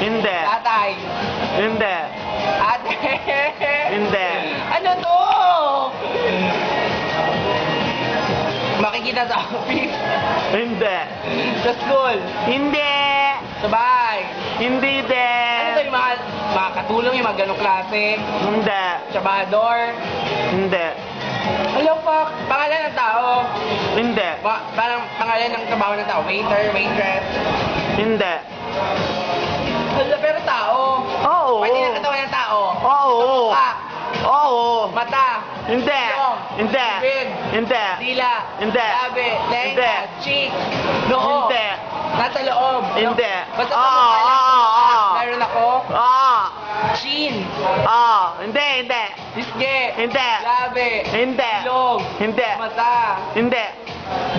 Hindi. Tatay. Hindi. Ate. Hindi. Ano to? Makikita sa office. Hindi. Sa school. Hindi. Sa bahay. Hindi Ano to din. yung mga katulong yung mga ganong klase? Hindi. Trabahador. Hindi. Alam pa, pangalan ng tao. Hindi. Parang pangalan ng trabaho ng tao. Waiter, waitress. Hindi. Hala, pero tao. Oo. Pwede na katawan ng tao. Oo. Pa, Oo. mata, Hindi. ilong, Hindi. bibig, Hindi. dila, Hindi. labi, Hindi. lenga, cheek, noo, Hindi. nasa loob. Hindi. Basta sa Oo, mukha lang, sa oo, mukha. oo. Meron ako, Ah. chin, Hindi. Hindi. disge, Hindi. labi, Hindi. ilong, Hindi. mata, Hindi.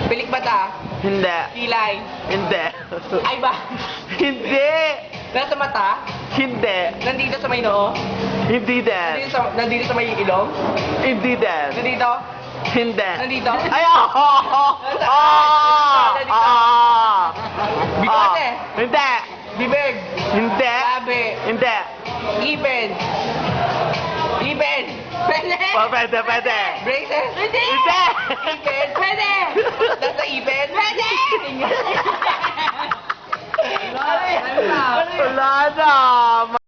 pilik mata, Hindi. kilay, Hindi. ay ba? Hindi. Nasa mata, Hindi. nandito sa may noo, Hindi din. nandito sa may ilong, Hindi din. nandito, Hindi. nandito, Ay, bigote, Hindi. bibig, Hindi. labi, Hindi. ipin, ipin, pwede, Pwede, pwede. braces, pwede, Hindi. ipin, pwede, nasa ipin, pwede, Wala na.